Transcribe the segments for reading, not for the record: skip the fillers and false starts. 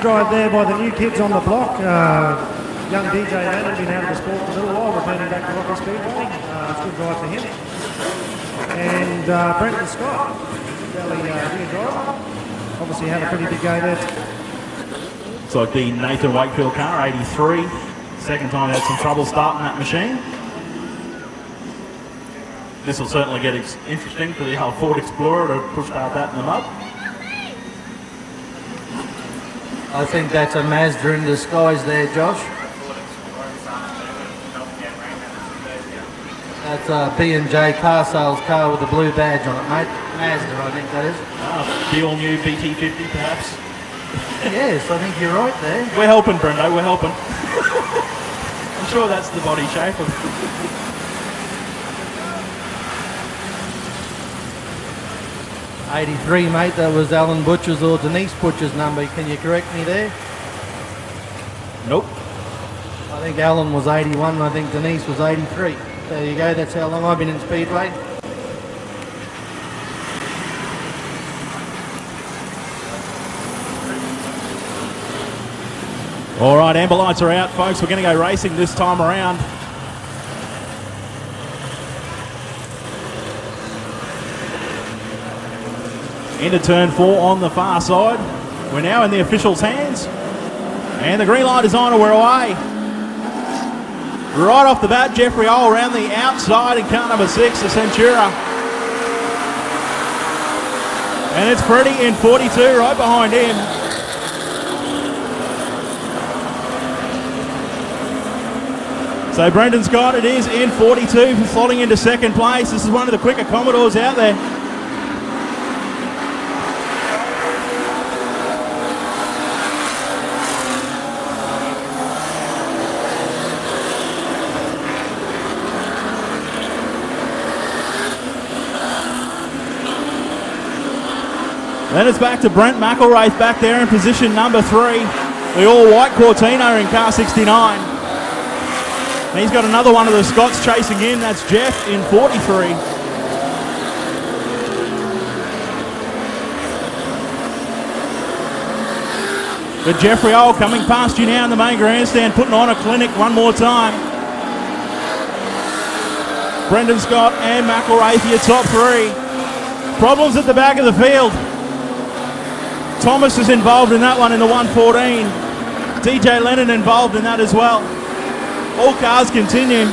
drive there by the new kids on the block. Young DJ Lennon been out of the sport for a little while, returning back to Rockhampton Speedway. It's a good drive for him. And Brenton Scott, fairly new driver. Obviously had a pretty big go there. It's like the Nathan Wakefield car, 83. Second time he had some trouble starting that machine. This will certainly get interesting for the old Ford Explorer to push that in the mud. I think that's a Mazda in disguise there, Josh. That's a B&J car sales car with a blue badge on it, mate. Mazda, I think that is. The all-new BT50, perhaps. Yes, I think you're right there. We're helping, Brendo, we're helping. I'm sure that's the body shape of 83, mate, that was Alan Butcher's or Denise Butcher's number. Can you correct me there? Nope. I think Alan was 81 and I think Denise was 83. There you go, that's how long I've been in Speedway. All right, amber lights are out, folks. We're going to go racing this time around. Into turn 4 on the far side. We're now in the officials' hands. And the green light is on and we're away. Right off the bat, Jeffrey Ole around the outside in car number 6, the Centura. And it's Freddie in 42 right behind him. So Brendan Scott, it is in 42, slotting into second place. This is one of the quicker Commodores out there. Then it's back to Brent McElraith back there in position number 3. The all-white Cortina in car 69. And he's got another one of the Scots chasing in. That's Jeff in 43. But Jeffrey Ole coming past you now in the main grandstand, putting on a clinic one more time. Brendan Scott and McElraith, your top 3. Problems at the back of the field. Thomas is involved in that one in the 114. DJ Lennon involved in that as well. All cars continue.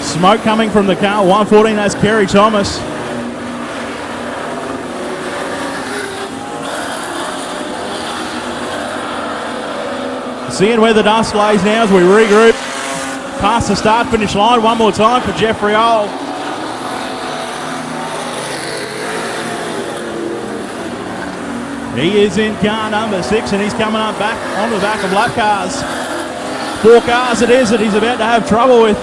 Smoke coming from the car, 114, that's Kerry Thomas. Seeing where the dust lays now as we regroup. Past the start-finish line one more time for Jeffrey Ole. He is in car number 6 and he's coming up back on the back of lap cars. 4 cars it is that he's about to have trouble with.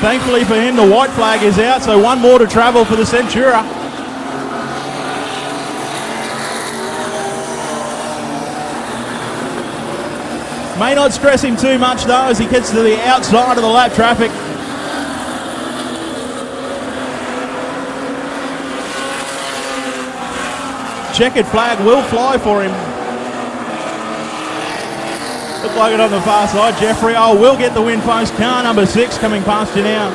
Thankfully for him, the white flag is out, so one more to travel for the Centura. May not stress him too much though as he gets to the outside of the lap traffic. Checkered flag will fly for him. Look like it on the far side. Jeffrey Ole will get the win post. Car number 6 coming past you now.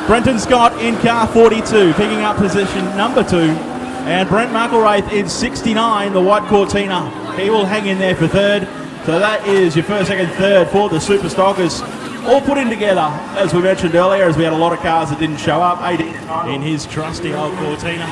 Brenton Scott in car 42, picking up position number 2. And Brent McElraith in 69, the white Cortina. He will hang in there for 3rd. So that is your 1st, 2nd, 3rd for the Super Stockers. All put in together, as we mentioned earlier, as we had a lot of cars that didn't show up. 80 in his trusty old Cortina.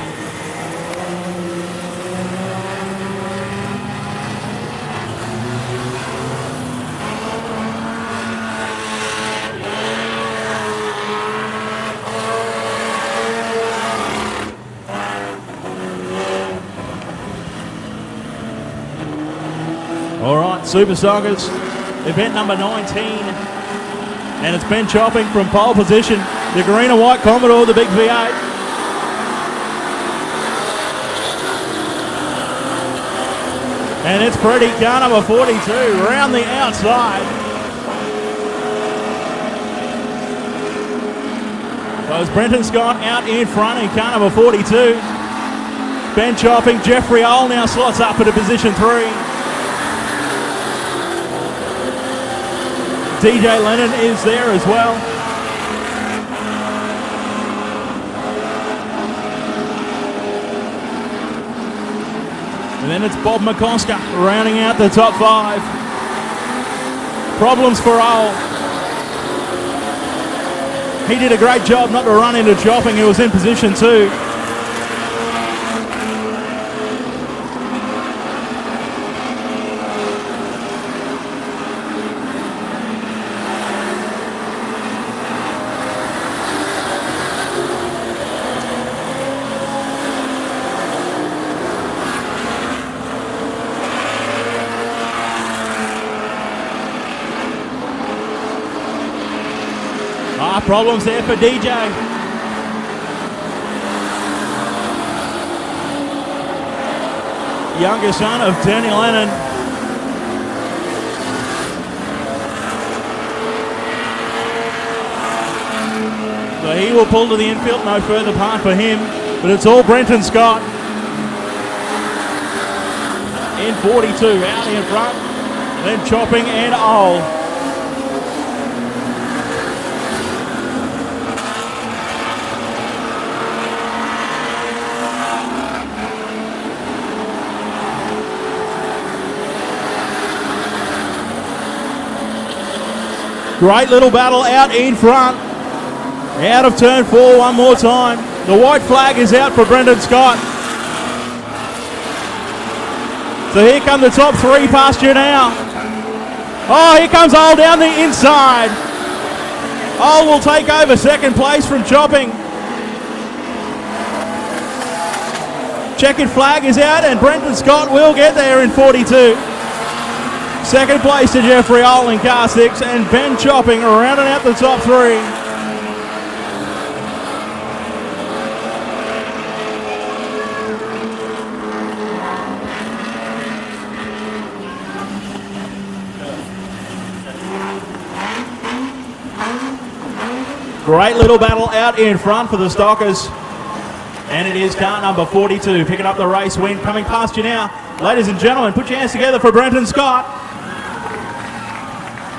All right, Super Stockers, event number 19. And it's Ben Chopping from pole position. The green and white Commodore, the big V8. And it's Freddie, car number 42, round the outside. So it's Brenton Scott out in front in car number 42. Ben Chopping, Jeffrey Owl now slots up at a position 3. DJ Lennon is there as well. And then it's Bob McCosker rounding out the top 5. Problems for Owl. He did a great job not to run into Chopping, who was in position 2. Problems there for DJ. Younger son of Danny Lennon. So he will pull to the infield, no further part for him, but it's all Brenton Scott. In 42, out in front, then Chopping and Owl. Great little battle out in front. Out of turn 4 one more time. The white flag is out for Brenton Scott. So here come the top 3 past you now. Oh, here comes Owl down the inside. Owl will take over second place from Chopping. Checkered flag is out and Brenton Scott will get there in 42. Second place to Jeffrey Owl in car 6 and Ben Chopping rounding out the top 3. Great little battle out in front for the Stockers. And it is car number 42 picking up the race win coming past you now. Ladies and gentlemen, put your hands together for Brenton Scott.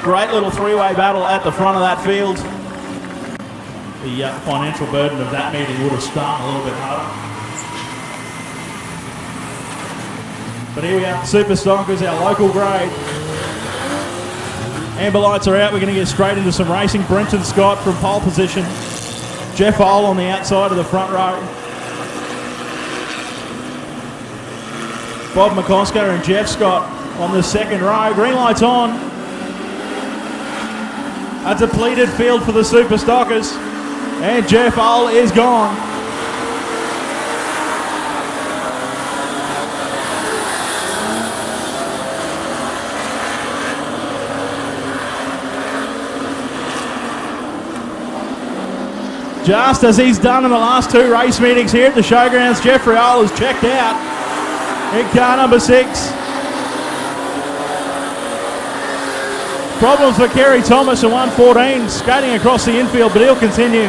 Great little 3-way battle at the front of that field. The financial burden of that meeting would have stung a little bit harder. But here we are, Super Stockers, our local grade. Amber lights are out, we're going to get straight into some racing. Brenton Scott from pole position. Jeff Owl on the outside of the front row. Bob McCosker and Jeff Scott on the second row. Green lights on. A depleted field for the Super Stockers. And Jeff Owl is gone. Just as he's done in the last 2 race meetings here at the showgrounds, Jeffrey Owl has checked out in car number 6. Problems for Kerry Thomas in 114, skating across the infield, but he'll continue.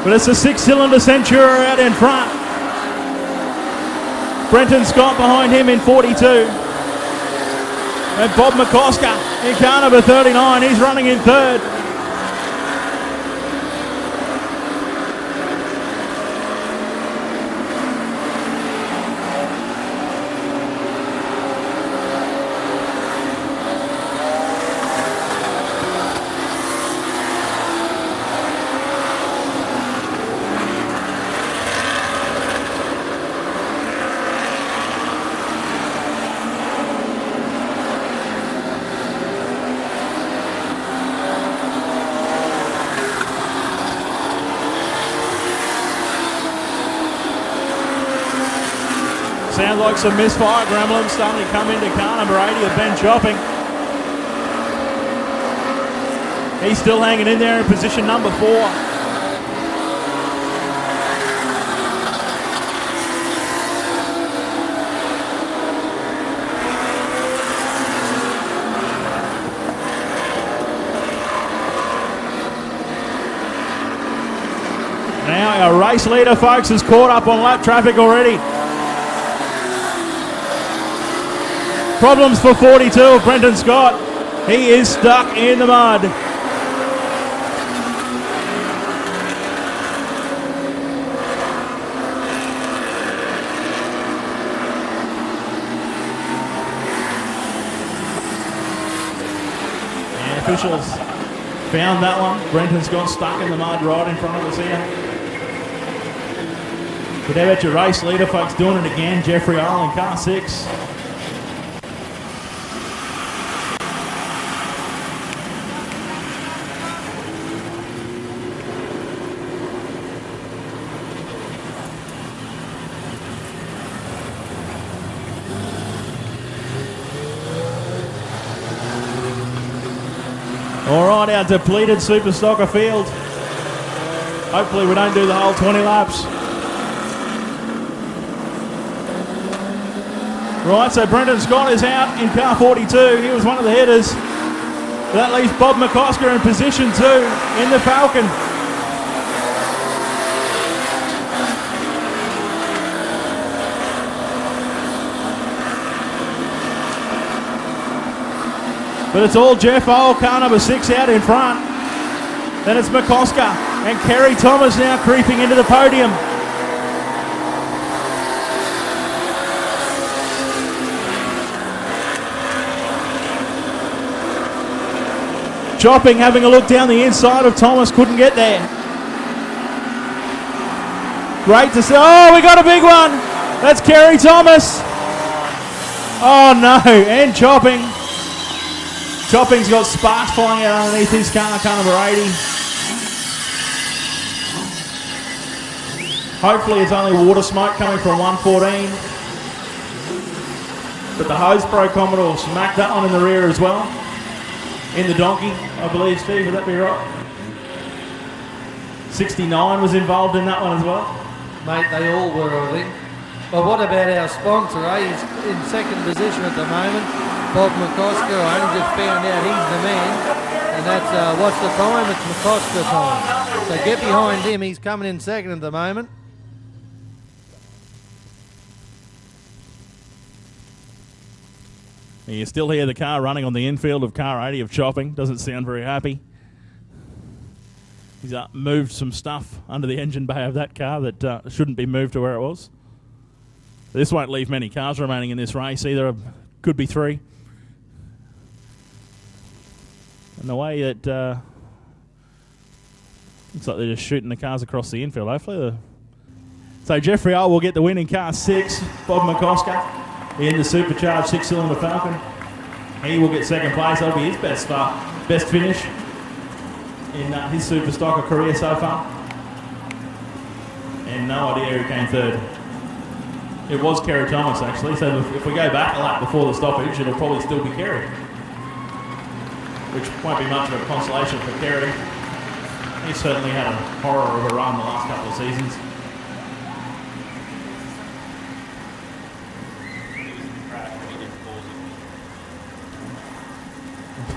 But it's a 6-cylinder Centura out in front. Brenton Scott behind him in 42. And Bob McCosker in car number 39, he's running in 3rd. Sounds like some misfire gremlins starting to come into car number 80 of Ben Chopping. He's still hanging in there in position number 4. The race leader, folks, is caught up on lap traffic already. Problems for 42 of Brenton Scott. He is stuck in the mud. And officials found that one. Brenton Scott stuck in the mud right in front of us here. But how about your race leader, folks, doing it again. Jeffrey Earl in car 6. All right, our depleted Super Stocker field. Hopefully we don't do the whole 20 laps. Right, so Brenton Scott is out in car 42. He was one of the headers. That leaves Bob McCosker in position 2 in the Falcon. But it's all Jeff Ole, car number 6 out in front. Then it's McCosker and Kerry Thomas now creeping into the podium. Chopping, having a look down the inside of Thomas, couldn't get there. Great to see. Oh, we got a big one. That's Kerry Thomas. Oh no, and Chopping. Chopping's got sparks flying out underneath his car number 80. Hopefully it's only water smoke coming from 114. But the Hose Pro Commodore smacked that one in the rear as well. In the donkey, I believe, Steve, would that be right? 69 was involved in that one as well. Mate, they all were, I think. But what about our sponsor, eh? He's in second position at the moment. Bob McCosker, I only just found out he's the man. And that's, what's the time? It's McCosker time. So get behind him. He's coming in second at the moment. You still hear the car running on the infield of car 80 of Chopping. Doesn't sound very happy. He's moved some stuff under the engine bay of that car that shouldn't be moved to where it was. This won't leave many cars remaining in this race either. Could be 3. And the way that looks like they're just shooting the cars across the infield. Hopefully, so Jeffrey Earl will get the win in car 6. Bob McCosker in the supercharged 6-cylinder Falcon. He will get second place. That'll be his best finish in his Super Stocker career so far. And no idea who came third. It was Kerry Thomas actually. So if we go back a lap before the stoppage, it'll probably still be Kerry, which won't be much of a consolation for Kerry. He's certainly had a horror of a run the last couple of seasons.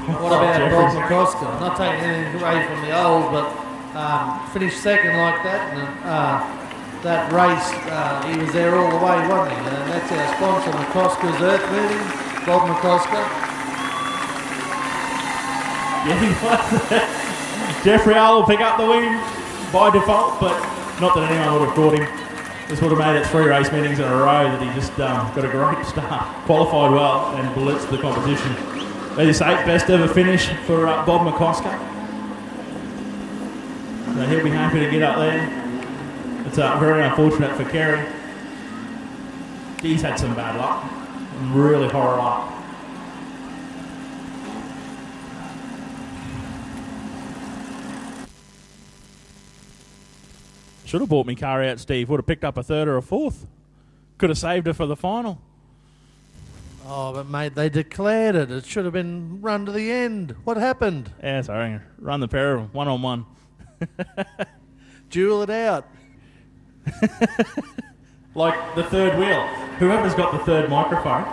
What about Bob McCosker? Not taking anything away from the old, but finished second like that. And that race, he was there all the way, wasn't he? And that's our sponsor, McCosker's Earth Moving, Bob McCosker. Yeah, he was. Jeffrey Earl will pick up the win by default, but not that anyone would have caught him. This would have made it 3 race meetings in a row that he just got a great start, qualified well, and blitzed the competition. As you say, best ever finish for Bob McCosker. So he'll be happy to get up there. It's very unfortunate for Kerry. He's had some bad luck, really horror luck. Should have bought me car out, Steve. Would have picked up a 3rd or a 4th. Could have saved her for the final. Oh, but mate, they declared it. It should have been run to the end. What happened? Yeah, sorry. Run the pair of them, 1-on-1. Duel it out. Like the 3rd wheel. Whoever's got the 3rd microphone.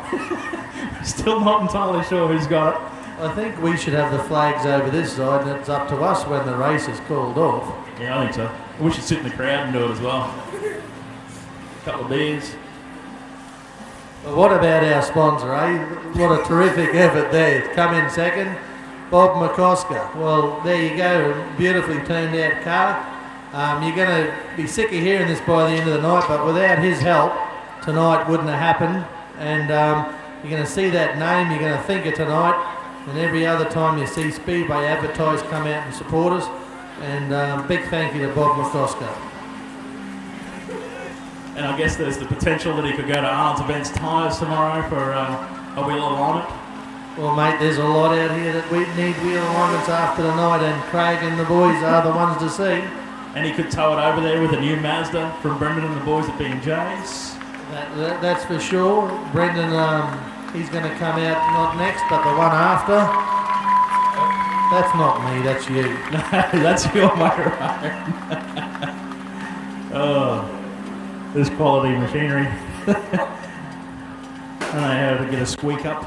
Still not entirely sure who's got it. I think we should have the flags over this side, and it's up to us when the race is called off. Yeah, I think so. We should sit in the crowd and do it as well. Couple of beers. But what about our sponsor, eh? What a terrific effort there. To come in second, Bob McCosker. Well, there you go, beautifully turned out car. You're going to be sick of hearing this by the end of the night, but without his help, tonight wouldn't have happened. And you're going to see that name, you're going to think of tonight, and every other time you see Speedway advertised, come out and support us. And big thank you to Bob McCosker. And I guess there's the potential that he could go to Arnold's Events Tyres tomorrow for a wheel alignment. Well, mate, there's a lot out here that we need wheel alignments after tonight, and Craig and the boys are the ones to see. And he could tow it over there with a new Mazda from Brendan and the boys at B&J's. That's for sure. Brendan, he's going to come out not next, but the one after. That's not me, that's you. No, that's your microphone. Oh, this quality machinery. I don't know how to get a squeak up.